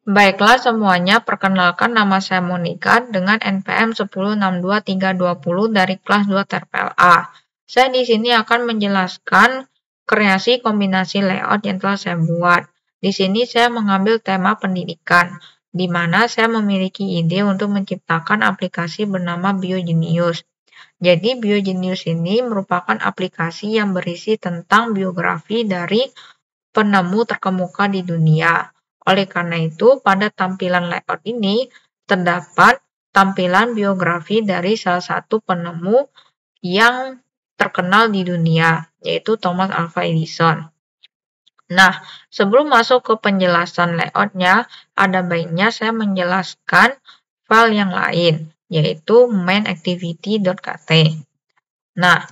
Baiklah semuanya, perkenalkan nama saya Monika dengan NPM 1062320 dari kelas 2 TRPLA. Saya di sini akan menjelaskan kreasi kombinasi layout yang telah saya buat. Di sini saya mengambil tema pendidikan, di mana saya memiliki ide untuk menciptakan aplikasi bernama BioGenius. Jadi BioGenius ini merupakan aplikasi yang berisi tentang biografi dari penemu terkemuka di dunia. Oleh karena itu, pada tampilan layout ini terdapat tampilan biografi dari salah satu penemu yang terkenal di dunia, yaitu Thomas Alva Edison. Nah, sebelum masuk ke penjelasan layoutnya, ada baiknya saya menjelaskan file yang lain, yaitu mainactivity.kt. Nah,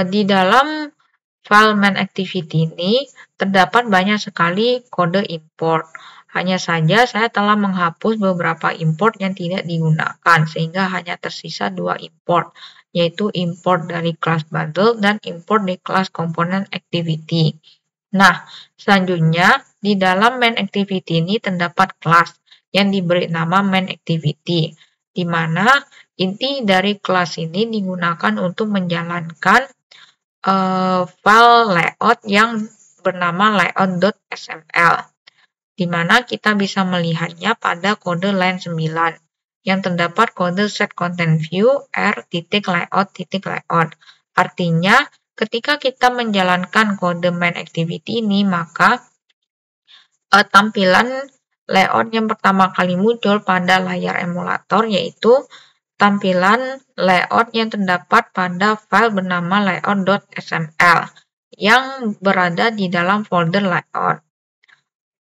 di dalam file mainActivity ini terdapat banyak sekali kode import. Hanya saja saya telah menghapus beberapa import yang tidak digunakan, sehingga hanya tersisa 2 import, yaitu import dari kelas bundle dan import dari kelas komponen activity. Nah, selanjutnya di dalam mainActivity ini terdapat kelas yang diberi nama mainActivity, di mana inti dari kelas ini digunakan untuk menjalankan file layout yang bernama layout.xml, di mana kita bisa melihatnya pada kode line 9, yang terdapat kode setContentView r.layout.layout. Artinya, ketika kita menjalankan kode mainActivity ini, maka tampilan layout yang pertama kali muncul pada layar emulator yaitu tampilan layout yang terdapat pada file bernama layout.xml yang berada di dalam folder layout.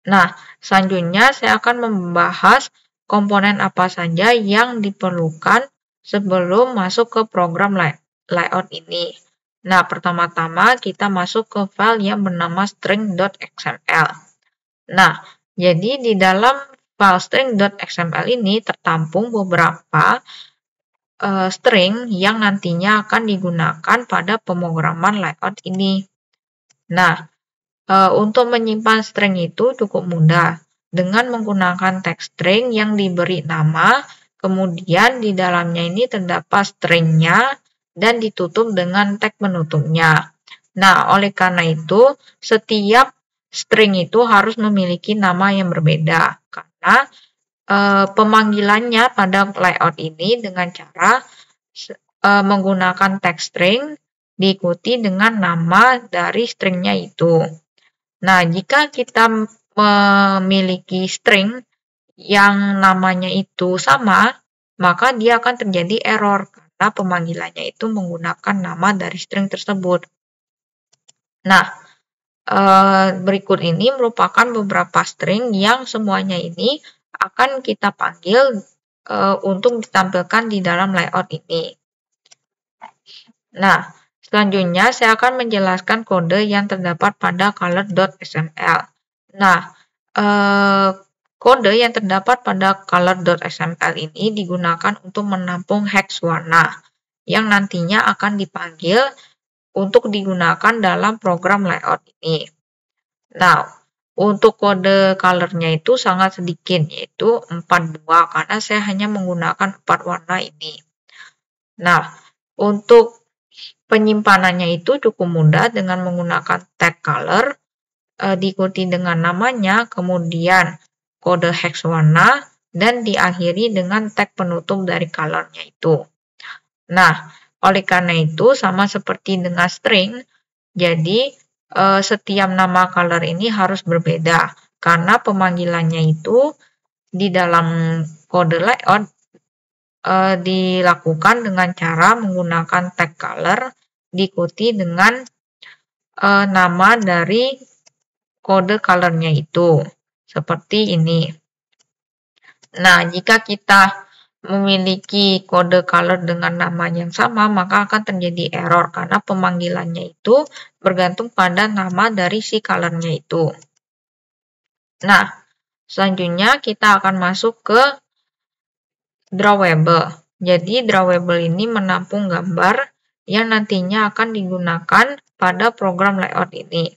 Nah, selanjutnya saya akan membahas komponen apa saja yang diperlukan sebelum masuk ke program layout ini. Nah, pertama-tama kita masuk ke file yang bernama string.xml. Nah, jadi di dalam file string.xml ini tertampung beberapa string yang nantinya akan digunakan pada pemrograman layout ini. Nah, untuk menyimpan string itu cukup mudah dengan menggunakan text string yang diberi nama, kemudian di dalamnya ini terdapat stringnya dan ditutup dengan tag penutupnya. Nah, oleh karena itu, setiap string itu harus memiliki nama yang berbeda, karena pemanggilannya pada layout ini dengan cara menggunakan text string diikuti dengan nama dari stringnya itu. Nah, jika kita memiliki string yang namanya itu sama, maka dia akan terjadi error karena pemanggilannya itu menggunakan nama dari string tersebut. Nah, berikut ini merupakan beberapa string yang semuanya ini akan kita panggil untuk ditampilkan di dalam layout ini. Nah, selanjutnya saya akan menjelaskan kode yang terdapat pada color.xml. Nah, kode yang terdapat pada color.xml ini digunakan untuk menampung hex warna yang nantinya akan dipanggil untuk digunakan dalam program layout ini. Nah, untuk kode color-nya itu sangat sedikit, yaitu 4 buah, karena saya hanya menggunakan 4 warna ini. Nah, untuk penyimpanannya itu cukup mudah dengan menggunakan tag color, diikuti dengan namanya, kemudian kode hex warna, dan diakhiri dengan tag penutup dari color-nya itu. Nah, oleh karena itu, sama seperti dengan string, jadi setiap nama color ini harus berbeda, karena pemanggilannya itu di dalam kode layout dilakukan dengan cara menggunakan tag color diikuti dengan nama dari kode color-nya itu, seperti ini. Nah, jika kita memiliki kode color dengan nama yang sama, maka akan terjadi error karena pemanggilannya itu bergantung pada nama dari si color-nya itu. Nah, selanjutnya kita akan masuk ke drawable. Jadi, drawable ini menampung gambar yang nantinya akan digunakan pada program layout ini.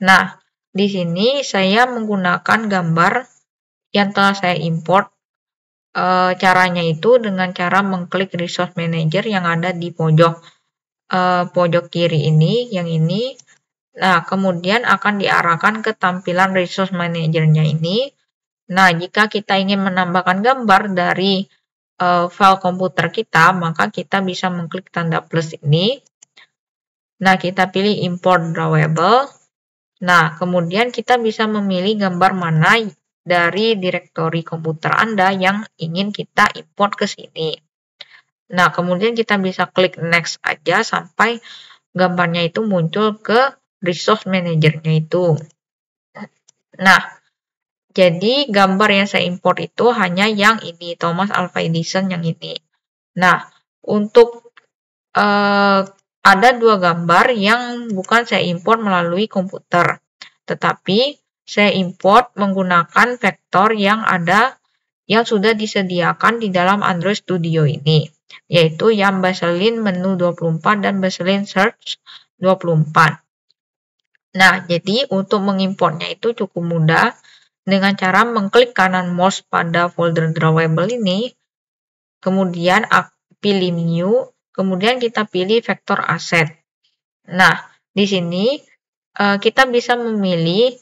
Nah, di sini saya menggunakan gambar yang telah saya import. Caranya itu dengan cara mengklik Resource Manager yang ada di pojok kiri ini, yang ini. Nah, kemudian akan diarahkan ke tampilan Resource Manager-nya ini. Nah, jika kita ingin menambahkan gambar dari file komputer kita, maka kita bisa mengklik tanda plus ini. Nah, kita pilih Import Drawable. Nah, kemudian kita bisa memilih gambar mana dari direktori komputer Anda yang ingin kita import ke sini. Nah, kemudian kita bisa klik Next aja sampai gambarnya itu muncul ke Resource Manager-nya itu. Nah, jadi gambar yang saya import itu hanya yang ini, Thomas Alva Edison yang ini. Nah, untuk ada dua gambar yang bukan saya import melalui komputer, tetapi saya import menggunakan vektor yang sudah disediakan di dalam Android Studio ini, yaitu yang Baseline Menu 24 dan Baseline Search 24. Nah, jadi untuk mengimportnya itu cukup mudah dengan cara mengklik kanan mouse pada folder drawable ini, kemudian pilih New, kemudian kita pilih vektor asset. Nah, di sini kita bisa memilih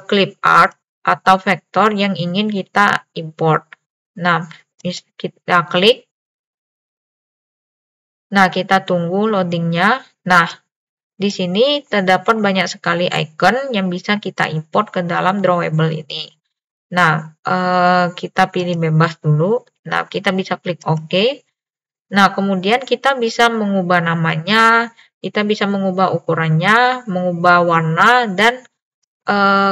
clip art atau vektor yang ingin kita import. Nah, kita klik. Nah, kita tunggu loadingnya. Nah, di sini terdapat banyak sekali icon yang bisa kita import ke dalam drawable ini. Nah, kita pilih bebas dulu. Nah, kita bisa klik OK. Nah, kemudian kita bisa mengubah namanya, kita bisa mengubah ukurannya, mengubah warna, dan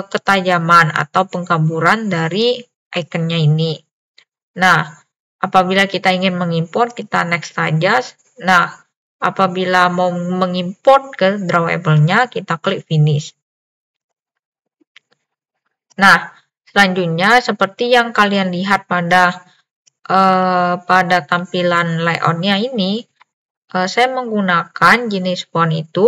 ketajaman atau pengkaburan dari ikonnya ini. Nah, apabila kita ingin mengimport, kita next saja. Nah, apabila mau mengimport ke drawable-nya, kita klik finish. Nah, selanjutnya seperti yang kalian lihat pada tampilan layout-nya ini, saya menggunakan jenis font itu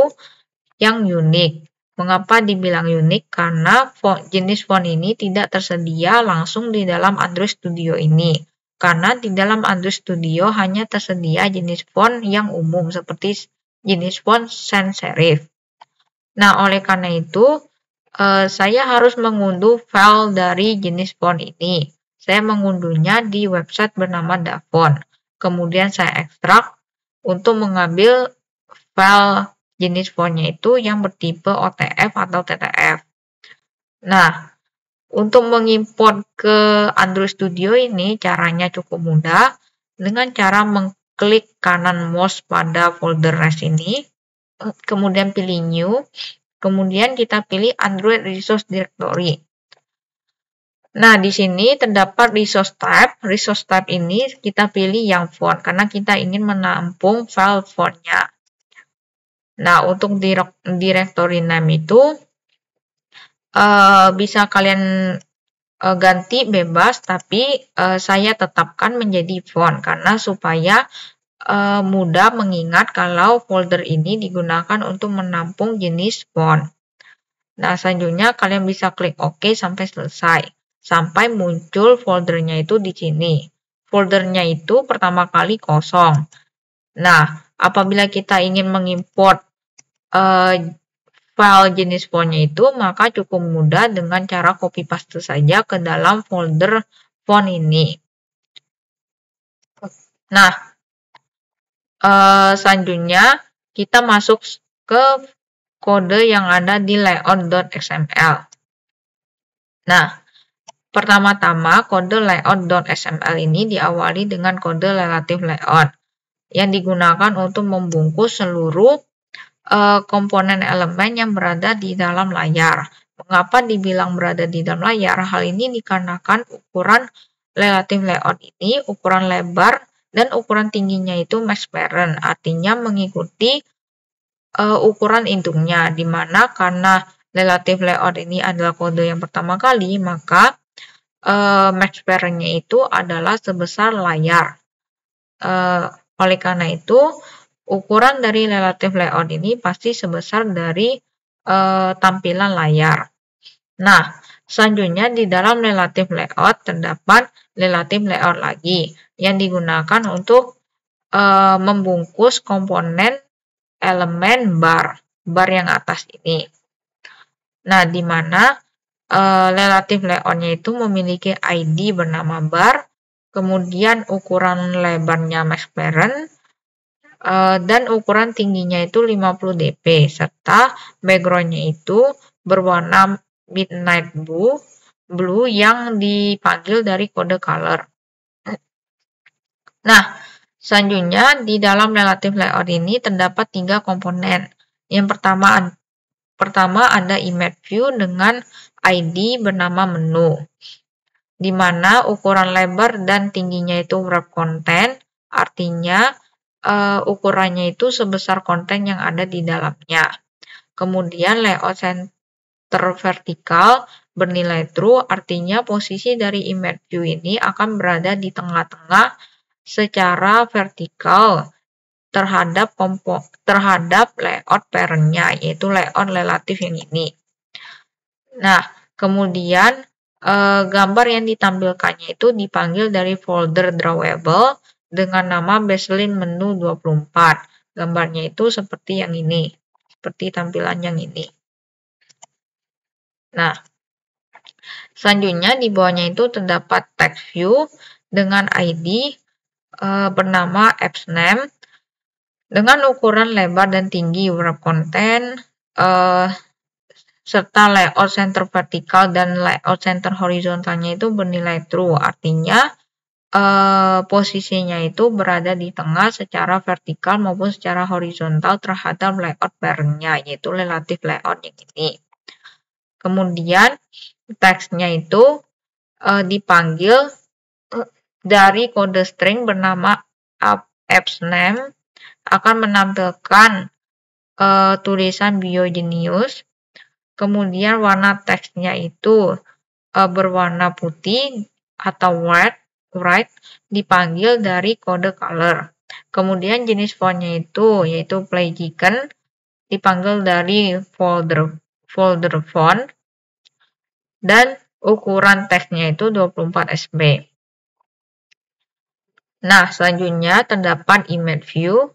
yang unik. Mengapa dibilang unik? Karena jenis font ini tidak tersedia langsung di dalam Android Studio ini. Karena di dalam Android Studio hanya tersedia jenis font yang umum seperti jenis font sans serif. Nah, oleh karena itu, saya harus mengunduh file dari jenis font ini. Saya mengunduhnya di website bernama Dafont. Kemudian saya ekstrak untuk mengambil file jenis fontnya itu yang bertipe OTF atau TTF. Nah, untuk mengimport ke Android Studio ini caranya cukup mudah dengan cara mengklik kanan mouse pada folder REST ini, kemudian pilih New, kemudian kita pilih Android Resource Directory. Nah, di sini terdapat resource type. Resource type ini kita pilih yang font karena kita ingin menampung file fontnya. Nah, untuk directory name itu bisa kalian ganti bebas, tapi saya tetapkan menjadi font karena supaya mudah mengingat kalau folder ini digunakan untuk menampung jenis font. Nah, selanjutnya kalian bisa klik OK sampai selesai. Sampai muncul foldernya itu di sini. Foldernya itu pertama kali kosong. Nah, apabila kita ingin mengimport file jenis fontnya itu, maka cukup mudah dengan cara copy paste saja ke dalam folder font ini. Nah, selanjutnya kita masuk ke kode yang ada di layout.xml. Nah, pertama-tama kode layout.xml ini diawali dengan kode relative layout yang digunakan untuk membungkus seluruh komponen elemen yang berada di dalam layar. Mengapa dibilang berada di dalam layar? Hal ini dikarenakan ukuran relative layout ini, ukuran lebar dan ukuran tingginya itu max parent, artinya mengikuti ukuran induknya, di mana karena relative layout ini adalah kode yang pertama kali, maka max parent-nya itu adalah sebesar layar. Oleh karena itu, ukuran dari relative layout ini pasti sebesar dari tampilan layar. Nah, Selanjutnya di dalam relative layout terdapat relative layout lagi yang digunakan untuk membungkus komponen elemen bar yang atas ini. Nah, di mana relative layoutnya itu memiliki ID bernama bar, kemudian ukuran lebarnya max parent, dan ukuran tingginya itu 50 dp, serta backgroundnya itu berwarna midnight blue yang dipanggil dari kode color. Nah, selanjutnya di dalam relative layout ini terdapat 3 komponen. Yang pertama ada image view dengan ID bernama menu, di mana ukuran lebar dan tingginya itu wrap content, artinya ukurannya itu sebesar konten yang ada di dalamnya. Kemudian layout center vertikal bernilai true, artinya posisi dari image view ini akan berada di tengah-tengah secara vertikal terhadap layout parent-nya, yaitu layout relatif yang ini. Nah, kemudian gambar yang ditampilkannya itu dipanggil dari folder drawable dengan nama baseline menu 24. Gambarnya itu seperti yang ini, seperti tampilan yang ini. Nah, selanjutnya di bawahnya itu terdapat text view dengan ID bernama apps name dengan ukuran lebar dan tinggi wrap content serta layout center vertikal dan layout center horizontalnya itu bernilai true, artinya posisinya itu berada di tengah secara vertikal maupun secara horizontal terhadap layout parent-nya, yaitu relative layout yang ini. Kemudian teksnya itu dipanggil dari kode string bernama apps name akan menampilkan tulisan Biogenius. Kemudian warna teksnya itu berwarna putih atau white dipanggil dari kode color. Kemudian jenis fontnya itu yaitu Playgiken dipanggil dari folder font, dan ukuran teksnya itu 24 SB. Nah, selanjutnya terdapat image view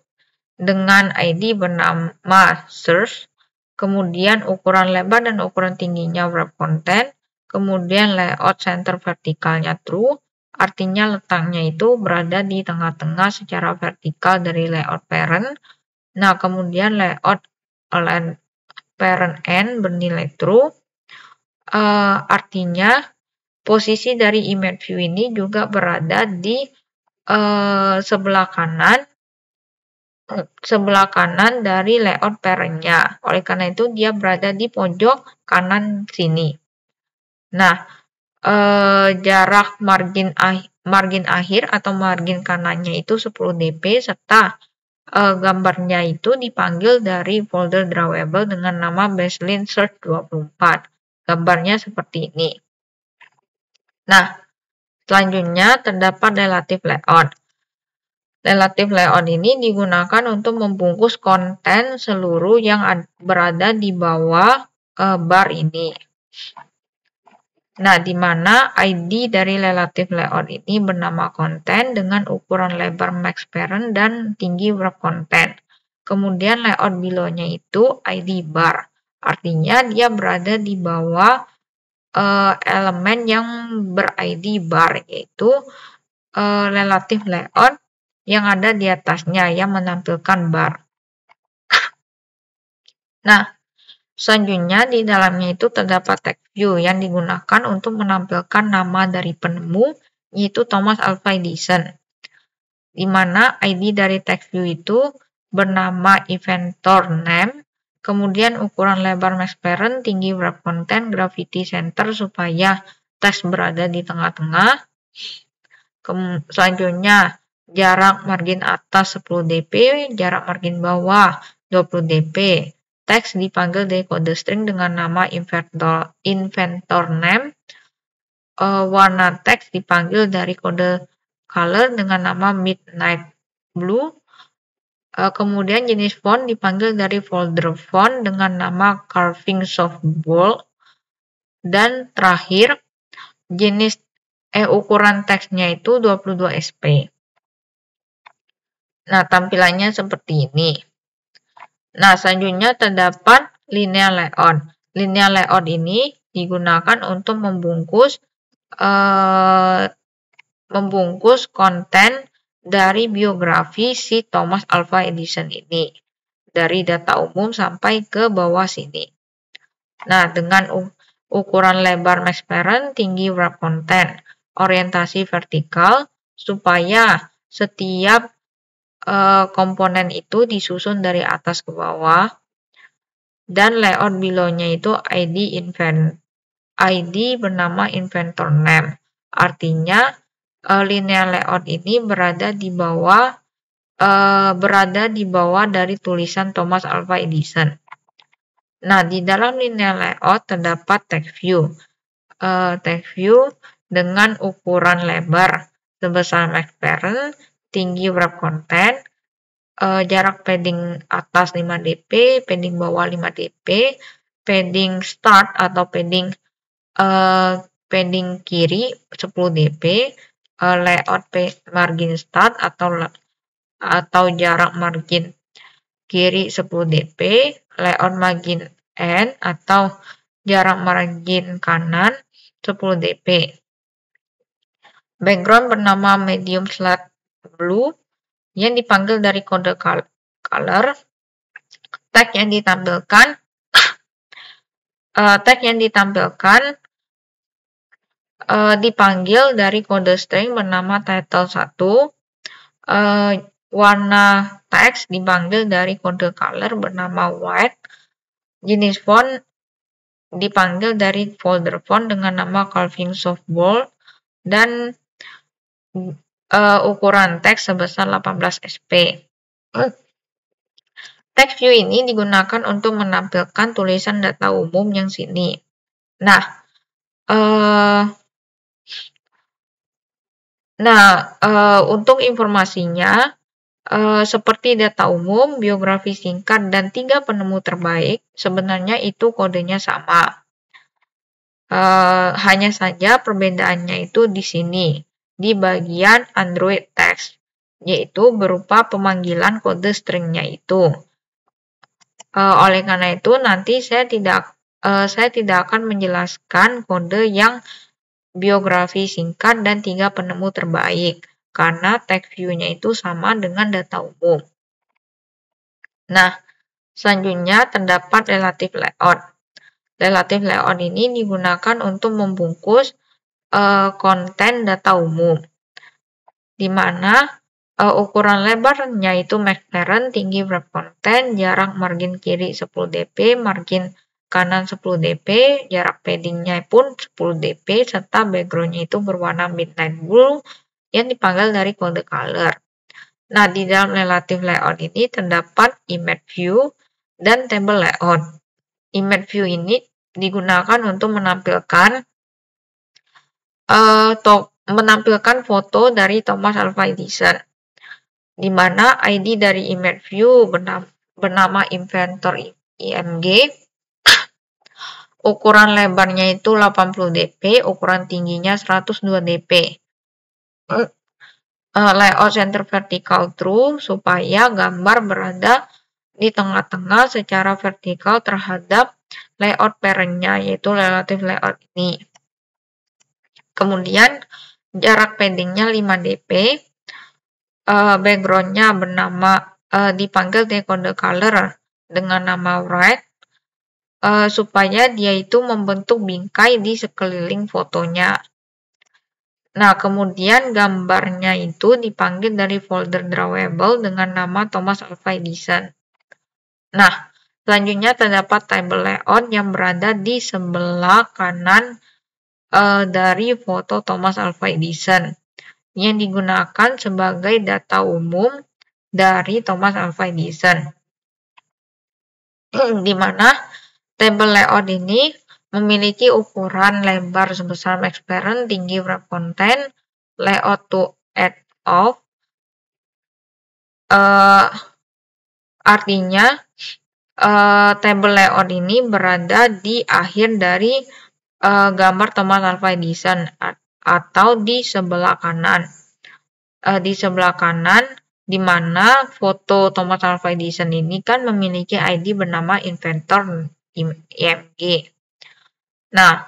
dengan ID bernama search, kemudian ukuran lebar dan ukuran tingginya wrap content, kemudian layout center vertikalnya true, artinya letaknya itu berada di tengah-tengah secara vertikal dari layout parent. Nah, kemudian layout align parent end bernilai true, artinya posisi dari image view ini juga berada di sebelah kanan dari layout parent-nya. Oleh karena itu dia berada di pojok kanan sini. Nah, jarak margin akhir atau margin kanannya itu 10 dp serta gambarnya itu dipanggil dari folder drawable dengan nama baseline search 24. Gambarnya seperti ini. Nah, selanjutnya terdapat relative layout. Relative layout ini digunakan untuk membungkus konten seluruh yang berada di bawah bar ini. Nah, di mana ID dari relative layout ini bernama konten dengan ukuran lebar max parent dan tinggi wrap content. Kemudian layout below-nya itu ID bar. Artinya dia berada di bawah elemen yang ber-ID bar, yaitu relative layout yang ada di atasnya yang menampilkan bar. Nah, selanjutnya di dalamnya itu terdapat text view yang digunakan untuk menampilkan nama dari penemu, yaitu Thomas Alva Edison. Di mana ID dari text view itu bernama inventor name, kemudian ukuran lebar max parent, tinggi wrap content, gravity center supaya teks berada di tengah-tengah. Selanjutnya jarak margin atas 10 dp, jarak margin bawah 20 dp. Teks dipanggil dari kode string dengan nama inventor name. Warna teks dipanggil dari kode color dengan nama midnight blue. Kemudian jenis font dipanggil dari folder font dengan nama carving softball. Dan terakhir, jenis ukuran teksnya itu 22 SP. Nah, tampilannya seperti ini. Nah, selanjutnya terdapat linear layout. Linear layout ini digunakan untuk membungkus konten dari biografi si Thomas Alva Edison ini. Dari data umum sampai ke bawah sini. Nah, dengan ukuran lebar max parent, tinggi wrap konten, orientasi vertikal, supaya setiap komponen itu disusun dari atas ke bawah, dan layout below-nya itu ID bernama inventor name. Artinya linear layout ini berada di bawah dari tulisan Thomas Alva Edison. Nah, di dalam linear layout terdapat text view. Text view dengan ukuran lebar sebesar max parent, tinggi wrap konten, jarak padding atas 5 dp, padding bawah 5 dp, padding start atau padding kiri 10 dp, layout margin start atau jarak margin kiri 10 dp, layout margin end atau jarak margin kanan 10 dp. Background bernama medium slate blue yang dipanggil dari kode color. Tag yang ditampilkan dipanggil dari kode string bernama title 1. Warna teks dipanggil dari kode color bernama white. Jenis font dipanggil dari folder font dengan nama Calvin Softball. Dan ukuran teks sebesar 18 SP. Text view ini digunakan untuk menampilkan tulisan data umum yang sini. Nah, untuk informasinya, seperti data umum, biografi singkat, dan 3 penemu terbaik, sebenarnya itu kodenya sama. Hanya saja perbedaannya itu di sini, di bagian Android text, yaitu berupa pemanggilan kode stringnya itu. Oleh karena itu, nanti saya tidak akan menjelaskan kode yang biografi singkat dan 3 penemu terbaik, karena text view-nya itu sama dengan data umum. Nah, selanjutnya terdapat relative layout. Relative layout ini digunakan untuk membungkus konten data umum, di mana ukuran lebarnya itu max parent, tinggi wrap konten, jarak margin kiri 10 dp, margin kanan 10 dp, jarak paddingnya pun 10 dp, serta backgroundnya itu berwarna midnight blue yang dipanggil dari kode color. Nah, di dalam relative layout ini terdapat image view dan table layout. Image view ini digunakan untuk menampilkan foto dari Thomas Alva Edison, di mana ID dari image view bernama inventor IMG. Ukuran lebarnya itu 80 dp, ukuran tingginya 102 dp. Layout center vertical true, supaya gambar berada di tengah-tengah secara vertikal terhadap layout parent-nya, yaitu relative layout ini. Kemudian jarak padding-nya 5 dp, background-nya dipanggil kode color dengan nama white, supaya dia itu membentuk bingkai di sekeliling fotonya. Nah, kemudian gambarnya itu dipanggil dari folder drawable dengan nama Thomas Alva Edison. Nah, selanjutnya terdapat table layout yang berada di sebelah kanan dari foto Thomas Alva Edison, yang digunakan sebagai data umum dari Thomas Alva Edison. Di mana table layout ini memiliki ukuran lebar sebesar max parent, tinggi wrap konten, layout to add of. Artinya table layout ini berada di akhir dari gambar Thomas Alva Edison atau di sebelah kanan. Di sebelah kanan, di mana foto Thomas Alva Edison ini kan memiliki ID bernama inventor IMG. Nah,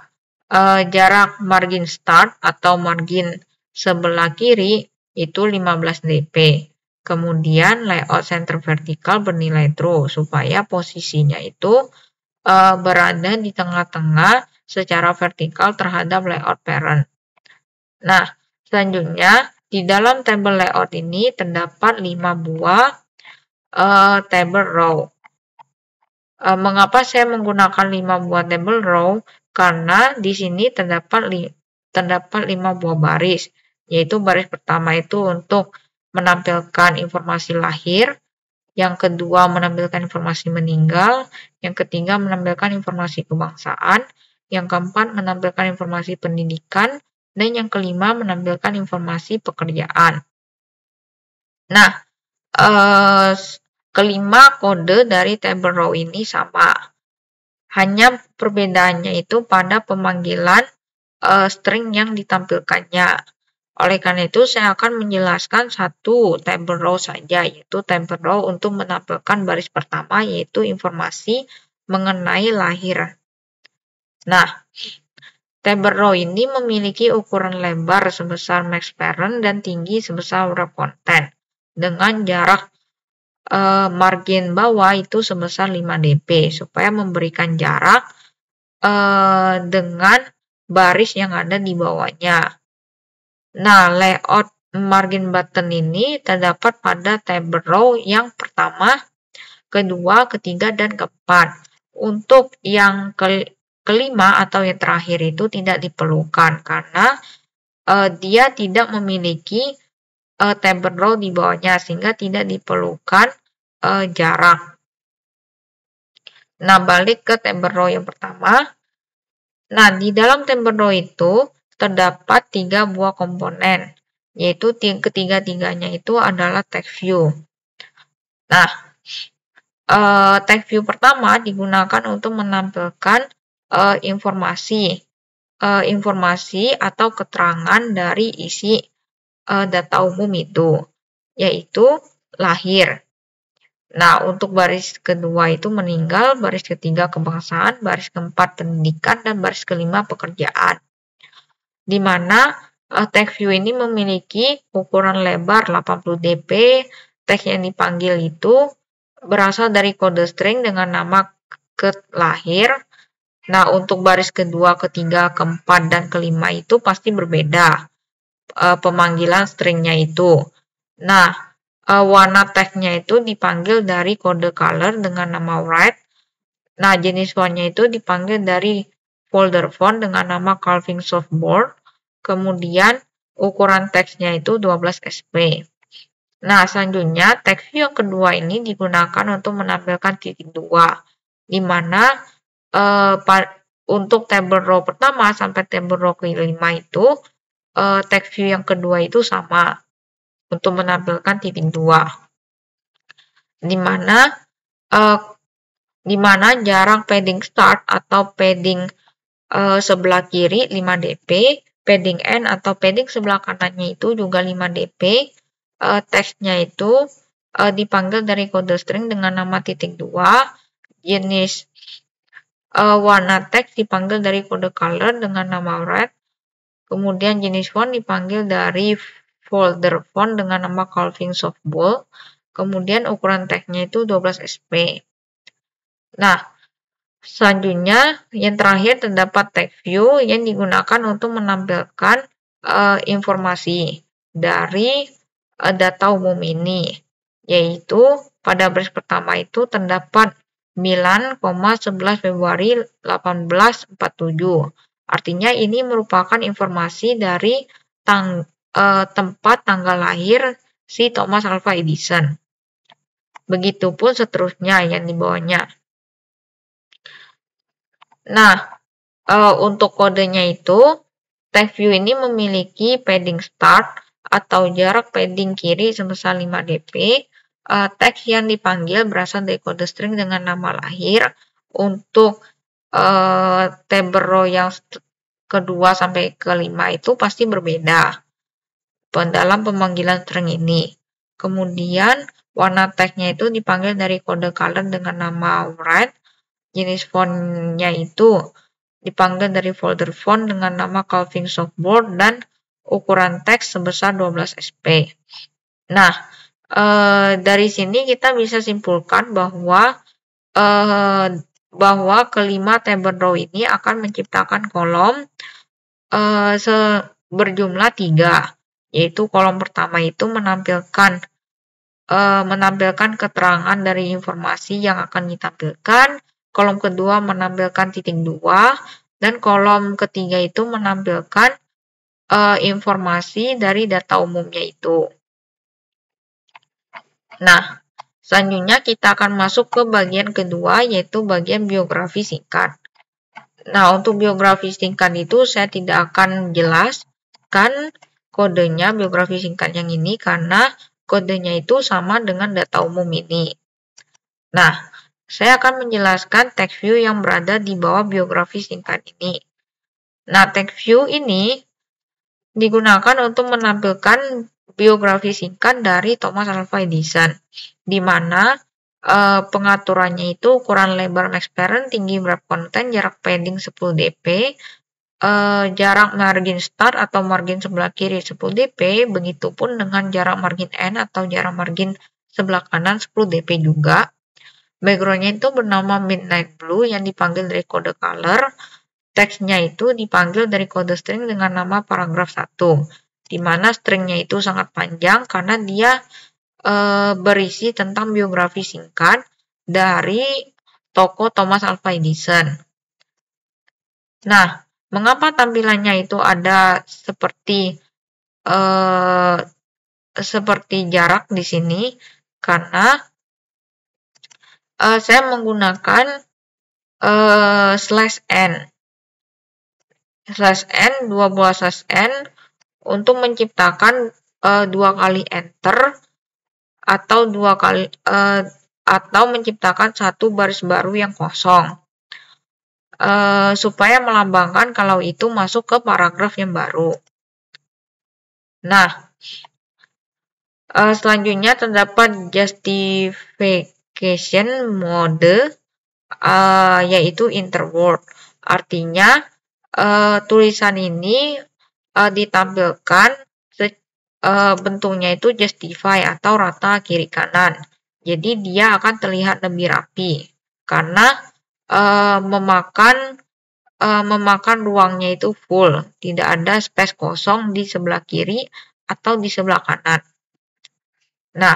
jarak margin start atau margin sebelah kiri itu 15 dp. Kemudian layout center vertikal bernilai true supaya posisinya itu berada di tengah-tengah secara vertikal terhadap layout parent. Nah, selanjutnya di dalam table layout ini terdapat 5 buah table row. Mengapa saya menggunakan 5 buah table row? Karena di sini terdapat 5 buah baris, yaitu baris pertama itu untuk menampilkan informasi lahir, yang kedua menampilkan informasi meninggal, yang ketiga menampilkan informasi kebangsaan, yang keempat menampilkan informasi pendidikan, dan yang kelima menampilkan informasi pekerjaan. Nah, kelima kode dari table row ini sama. Hanya perbedaannya itu pada pemanggilan string yang ditampilkannya. Oleh karena itu, saya akan menjelaskan satu table row saja, yaitu table row untuk menampilkan baris pertama, yaitu informasi mengenai lahir. Nah, table row ini memiliki ukuran lebar sebesar max parent dan tinggi sebesar wrap content, dengan jarak margin bawah itu sebesar 5 dp, supaya memberikan jarak dengan baris yang ada di bawahnya. Nah, layout margin button ini terdapat pada table row yang pertama, kedua, ketiga, dan keempat. Untuk yang kelima atau yang terakhir itu tidak diperlukan karena dia tidak memiliki table row di bawahnya, sehingga tidak diperlukan jarak. Nah, balik ke table row yang pertama. Nah, di dalam table row itu terdapat 3 buah komponen, yaitu ketiga-tiganya itu adalah text view. Nah, text view pertama digunakan untuk menampilkan informasi atau keterangan dari isi data umum itu, yaitu lahir. Nah, untuk baris kedua itu meninggal, baris ketiga kebangsaan, baris keempat pendidikan, dan baris kelima pekerjaan. Di mana text view ini memiliki ukuran lebar 80 dp, teks yang dipanggil itu berasal dari kode string dengan nama lahir. Nah, untuk baris kedua, ketiga, keempat, dan kelima itu pasti berbeda pemanggilan stringnya itu. Nah, warna teksnya itu dipanggil dari kode color dengan nama white. Nah, jenis fontnya itu dipanggil dari folder font dengan nama Calvin Softboard. Kemudian ukuran teksnya itu 12 sp. Nah, selanjutnya text view yang kedua ini digunakan untuk menampilkan titik 2, di mana untuk table row pertama sampai table row kelima itu text view yang kedua itu sama untuk menampilkan titik 2, di mana jarak padding start atau padding sebelah kiri 5 dp, padding end atau padding sebelah kanannya itu juga 5 dp. Teksnya itu dipanggil dari kode string dengan nama titik 2, jenis warna teks dipanggil dari kode color dengan nama red, kemudian jenis font dipanggil dari folder font dengan nama Calvin Softbold, kemudian ukuran teksnya itu 12 sp. Nah, selanjutnya yang terakhir terdapat text view yang digunakan untuk menampilkan informasi dari data umum ini, yaitu pada baris pertama itu terdapat 9,11 Februari 1847. Artinya ini merupakan informasi dari tempat tanggal lahir si Thomas Alva Edison. Begitupun seterusnya yang di bawahnya. Nah, untuk kodenya itu, text view ini memiliki padding start atau jarak padding kiri sebesar 5 dp. Teks yang dipanggil berasal dari kode string dengan nama lahir. Untuk table row yang kedua sampai kelima itu pasti berbeda dalam pemanggilan string ini. Kemudian warna teksnya itu dipanggil dari kode color dengan nama red. Jenis fontnya itu dipanggil dari folder font dengan nama Calvin Softboard dan ukuran teks sebesar 12 sp. Nah, dari sini kita bisa simpulkan bahwa kelima table row ini akan menciptakan kolom berjumlah 3, yaitu kolom pertama itu menampilkan keterangan dari informasi yang akan ditampilkan, kolom kedua menampilkan titik 2, dan kolom ketiga itu menampilkan informasi dari data umumnya itu. Nah, selanjutnya kita akan masuk ke bagian kedua, yaitu bagian biografi singkat. Nah, untuk biografi singkat itu saya tidak akan jelaskan kodenya biografi singkat yang ini karena kodenya itu sama dengan data umum ini. Nah, saya akan menjelaskan text view yang berada di bawah biografi singkat ini. Nah, text view ini digunakan untuk menampilkan biografi singkat dari Thomas Alva Edison, di mana pengaturannya itu ukuran lebar max parent, tinggi wrap content, jarak padding 10 dp, jarak margin start atau margin sebelah kiri 10 dp, begitupun dengan jarak margin end atau jarak margin sebelah kanan 10 dp juga. Backgroundnya itu bernama midnight blue yang dipanggil dari kode color. Teksnya itu dipanggil dari kode string dengan nama paragraf 1, di mana stringnya itu sangat panjang karena dia berisi tentang biografi singkat dari tokoh Thomas Alva Edison. Nah, mengapa tampilannya itu ada seperti jarak di sini? Karena saya menggunakan dua buah slash n untuk menciptakan 2 kali enter atau menciptakan satu baris baru yang kosong supaya melambangkan kalau itu masuk ke paragraf yang baru. Nah, selanjutnya terdapat justification mode yaitu interword. Artinya tulisan ini ditampilkan bentuknya itu justify atau rata kiri kanan. Jadi dia akan terlihat lebih rapi karena memakan ruangnya itu full, tidak ada space kosong di sebelah kiri atau di sebelah kanan. Nah,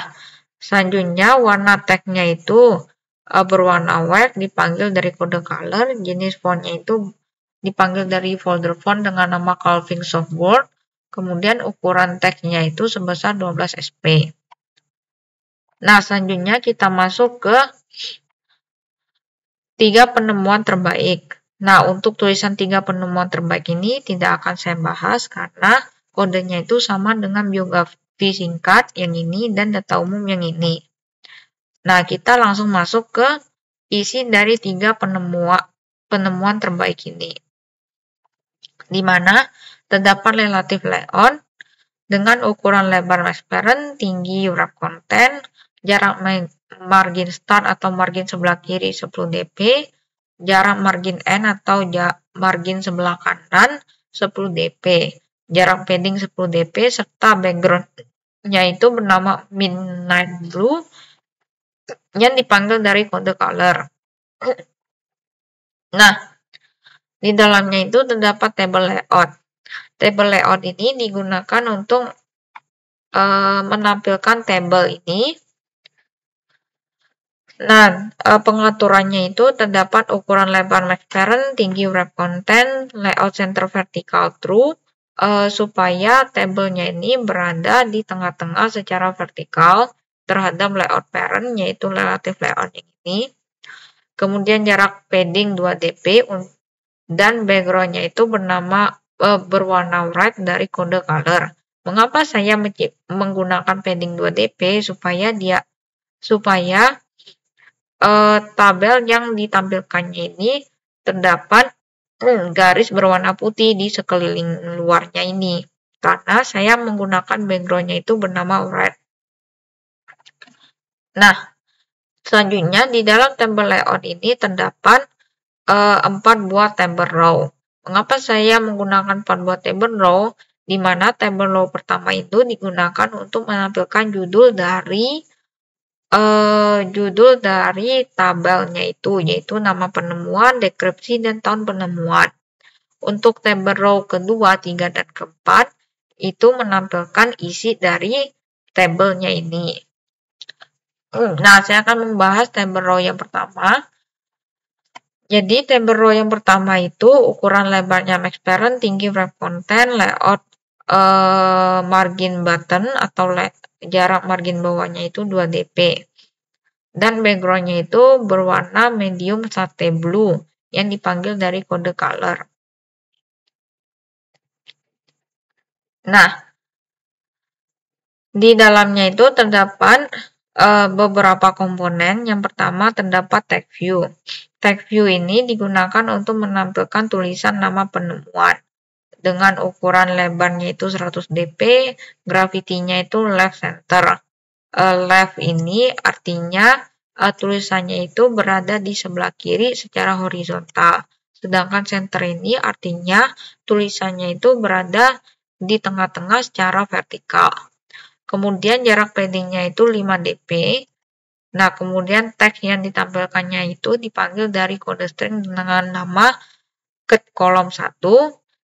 selanjutnya warna teksnya itu berwarna white dipanggil dari kode color, jenis fontnya itu dipanggil dari folder font dengan nama Calvin Softboard, kemudian ukuran teksnya itu sebesar 12 sp. Nah, selanjutnya kita masuk ke 3 penemuan terbaik. Nah, untuk tulisan 3 penemuan terbaik ini tidak akan saya bahas karena kodenya itu sama dengan biografi singkat yang ini dan data umum yang ini. Nah, kita langsung masuk ke isi dari 3 penemuan terbaik ini, di mana terdapat relative layout dengan ukuran lebar max parent, tinggi wrap content, jarak margin start atau margin sebelah kiri 10 dp, jarak margin end atau margin sebelah kanan 10 dp, jarak padding 10 dp, serta background-nya itu bernama midnight blue yang dipanggil dari kode color. Nah, di dalamnya itu terdapat table layout. Table layout ini digunakan untuk menampilkan table ini. Nah, pengaturannya itu terdapat ukuran lebar max parent, tinggi wrap content, layout center vertical true, supaya tabelnya ini berada di tengah-tengah secara vertikal terhadap layout parent, yaitu relative layout yang ini. Kemudian jarak padding 2 dp dan backgroundnya itu berwarna white dari kode color. Mengapa saya menggunakan padding 2 dp? Supaya tabel yang ditampilkannya ini terdapat garis berwarna putih di sekeliling luarnya ini. Karena saya menggunakan backgroundnya itu bernama red. Nah, selanjutnya di dalam table layout ini terdapat 4 buah table row. Mengapa saya menggunakan 4 buah table row? Di mana table row pertama itu digunakan untuk menampilkan judul dari tabelnya itu, yaitu nama penemuan, deskripsi, dan tahun penemuan. Untuk table row kedua, 3, dan keempat, itu menampilkan isi dari tabelnya ini. Nah, saya akan membahas table row yang pertama. Jadi, table row yang pertama itu ukuran lebarnya max parent, tinggi wrap content, layout margin button atau jarak margin bawahnya itu 2 dp. Dan backgroundnya itu berwarna medium sate blue yang dipanggil dari kode color. Nah, di dalamnya itu terdapat beberapa komponen. Yang pertama terdapat tag view. Tag view ini digunakan untuk menampilkan tulisan nama penemuan dengan ukuran lebarnya itu 100 dp, gravity-nya itu left center. Left ini artinya tulisannya itu berada di sebelah kiri secara horizontal. Sedangkan center ini artinya tulisannya itu berada di tengah-tengah secara vertikal. Kemudian jarak paddingnya itu 5 dp. Nah, kemudian teks yang ditampilkannya itu dipanggil dari kode string dengan nama ket kolom 1.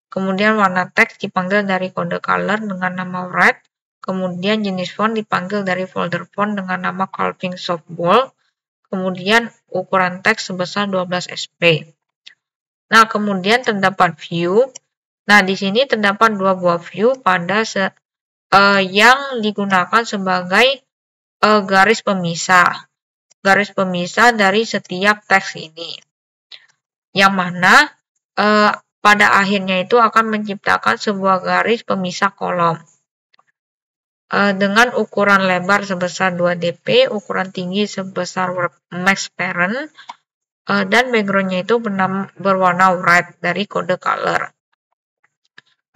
Kemudian warna teks dipanggil dari kode color dengan nama red. Kemudian jenis font dipanggil dari folder font dengan nama Calvin Softball. Kemudian ukuran teks sebesar 12 sp. Nah, kemudian terdapat view. Nah, di sini terdapat 2 buah view pada yang digunakan sebagai garis pemisah. Garis pemisah dari setiap teks ini. Yang mana pada akhirnya itu akan menciptakan sebuah garis pemisah kolom. Dengan ukuran lebar sebesar 2 dp, ukuran tinggi sebesar max parent, dan backgroundnya itu berwarna red dari kode color.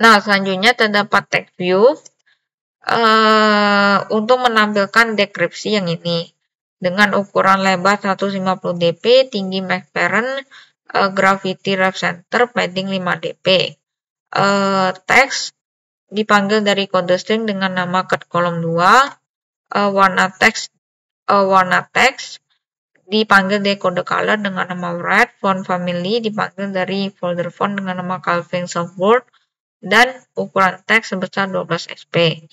Nah, selanjutnya terdapat tag view untuk menampilkan deskripsi yang ini. Dengan ukuran lebar 150 dp, tinggi max parent, gravity left center, padding 5 dp. Teks dipanggil dari kode string dengan nama ket kolom 2, warna teks dipanggil dari kode color dengan nama red, font family dipanggil dari folder font dengan nama Calvin Softboard, dan ukuran teks sebesar 12 sp.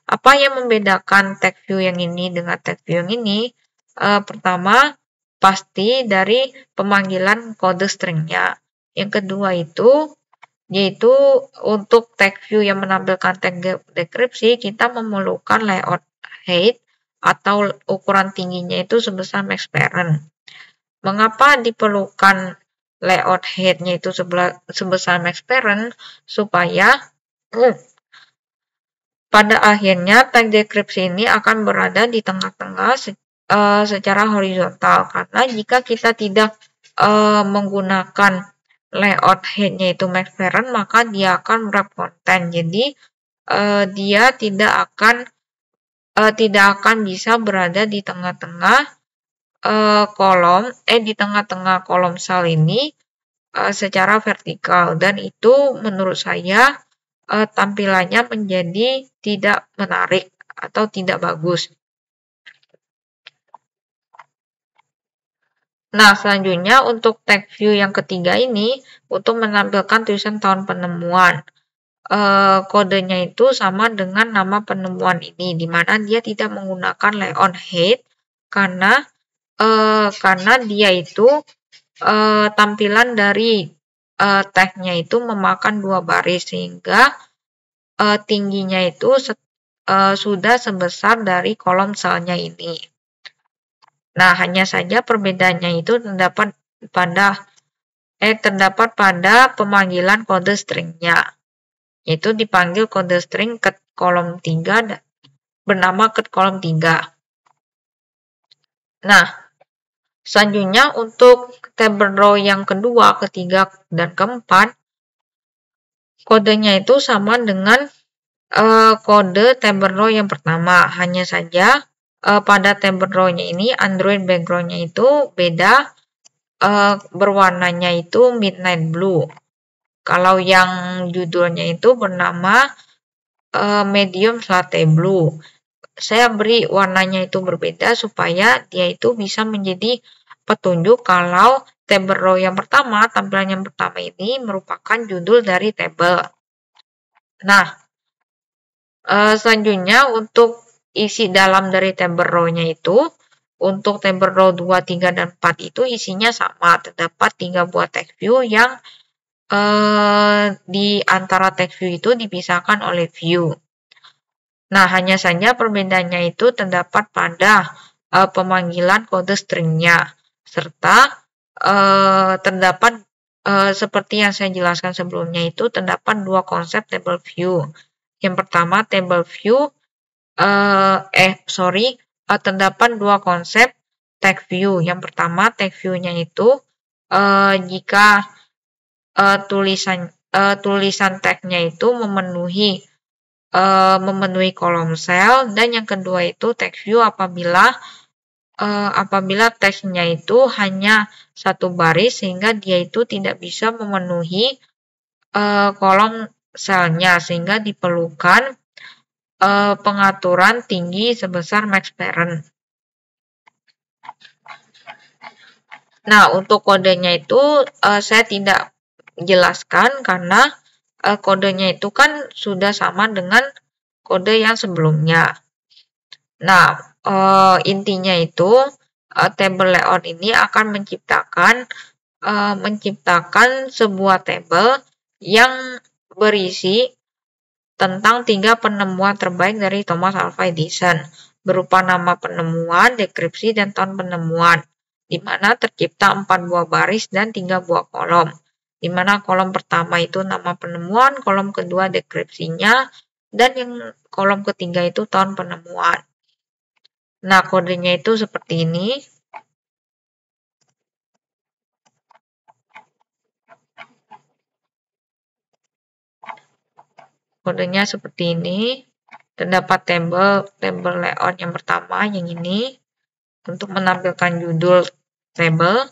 Apa yang membedakan tag view yang ini dengan tag view yang ini? Pertama, pasti dari pemanggilan kode stringnya. Yang kedua yaitu untuk tag view yang menampilkan tag deskripsi, kita memerlukan layout height atau ukuran tingginya itu sebesar max parent. Mengapa diperlukan layout height-nya itu sebesar max parent? Supaya pada akhirnya tag deskripsi ini akan berada di tengah-tengah secara horizontal. Karena jika kita tidak menggunakan layout head-nya itu max parent, maka dia akan wrap content. Jadi dia tidak akan bisa berada di tengah-tengah kolom sel ini secara vertikal, dan itu menurut saya tampilannya menjadi tidak menarik atau tidak bagus. Nah, selanjutnya untuk tag view yang ketiga ini, untuk menampilkan tulisan tahun penemuan. Kodenya itu sama dengan nama penemuan ini, di mana dia tidak menggunakan layout height, karena dia itu tampilan dari tag-nya itu memakan 2 baris, sehingga tingginya itu sudah sebesar dari kolom selnya ini. Nah, hanya saja perbedaannya itu terdapat pada pemanggilan kode stringnya, yaitu dipanggil kode string ket kolom 3 bernama ket kolom 3. Nah, Selanjutnya untuk table row yang kedua, ketiga, dan keempat, kodenya itu sama dengan kode table row yang pertama. Hanya saja pada table row-nya ini Android background-nya itu beda, berwarnanya itu midnight blue. Kalau yang judulnya itu bernama medium latte blue. Saya beri warnanya itu berbeda supaya dia itu bisa menjadi petunjuk kalau table row yang pertama, tampilan yang pertama ini merupakan judul dari table. Nah, selanjutnya untuk isi dalam dari table row-nya itu, untuk table row 2, 3, dan 4 itu isinya sama. Terdapat 3 buah text view yang di antara text view itu dipisahkan oleh view. Nah, hanya saja perbedaannya itu terdapat pada pemanggilan kode stringnya, serta terdapat seperti yang saya jelaskan sebelumnya itu terdapat dua konsep table view. Yang pertama table view, terdapat dua konsep text view. Yang pertama text view-nya itu jika tulisan teksnya itu memenuhi kolom sel, dan yang kedua itu text view apabila teksnya itu hanya satu baris sehingga dia itu tidak bisa memenuhi kolom selnya, sehingga diperlukan pengaturan tinggi sebesar max parent. Nah, untuk kodenya itu saya tidak jelaskan karena kodenya itu kan sudah sama dengan kode yang sebelumnya. Nah, intinya itu table layout ini akan menciptakan sebuah table yang berisi tentang 3 penemuan terbaik dari Thomas Alva Edison, berupa nama penemuan, deskripsi, dan tahun penemuan, di mana tercipta 4 buah baris dan 3 buah kolom, di mana kolom pertama itu nama penemuan, kolom kedua deskripsinya, dan yang kolom ketiga itu tahun penemuan. Nah, kodenya itu seperti ini. Kodenya seperti ini. Terdapat table layout yang pertama, yang ini, untuk menampilkan judul table.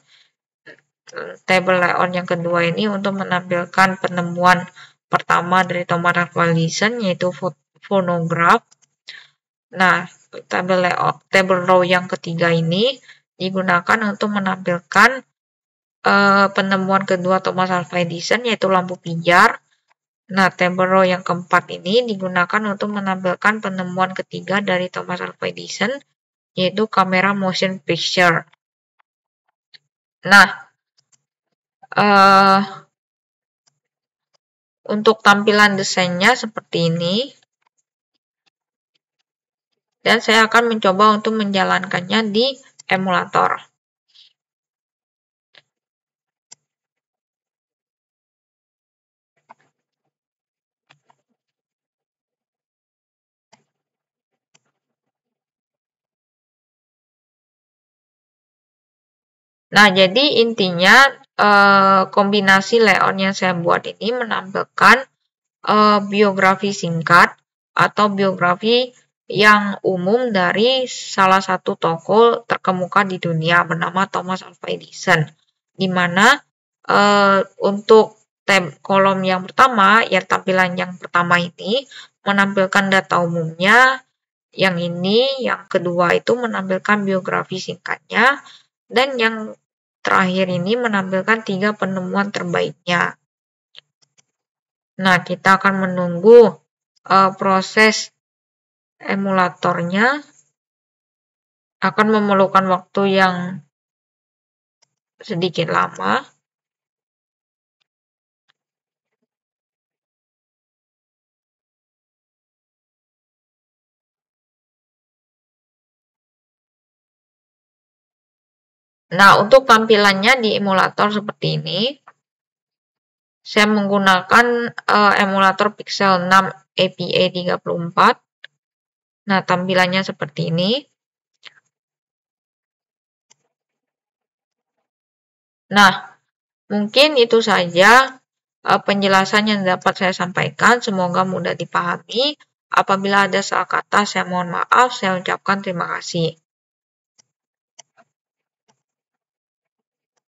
Table layout yang kedua ini untuk menampilkan penemuan pertama dari Thomas Alva Edison, yaitu fonograf. Nah, table row yang ketiga ini digunakan untuk menampilkan penemuan kedua Thomas Alva Edison, yaitu lampu pijar. Nah, table row yang keempat ini digunakan untuk menampilkan penemuan ketiga dari Thomas Alva Edison, yaitu kamera motion picture. Nah, untuk tampilan desainnya seperti ini. Dan saya akan mencoba untuk menjalankannya di emulator. Nah, jadi intinya kombinasi layout yang saya buat ini menampilkan biografi singkat atau biografi yang umum dari salah satu tokoh terkemuka di dunia bernama Thomas Alva Edison, di mana untuk kolom yang pertama, ya tampilan yang pertama ini menampilkan data umumnya, yang ini, yang kedua itu menampilkan biografi singkatnya, dan yang terakhir ini menampilkan 3 penemuan terbaiknya. Nah, kita akan menunggu proses emulatornya, akan memerlukan waktu yang sedikit lama. Nah, untuk tampilannya di emulator seperti ini, saya menggunakan emulator Pixel 6 APA 34. Nah, tampilannya seperti ini. Nah, mungkin itu saja penjelasan yang dapat saya sampaikan. Semoga mudah dipahami. Apabila ada salah kata, saya mohon maaf. Saya ucapkan terima kasih.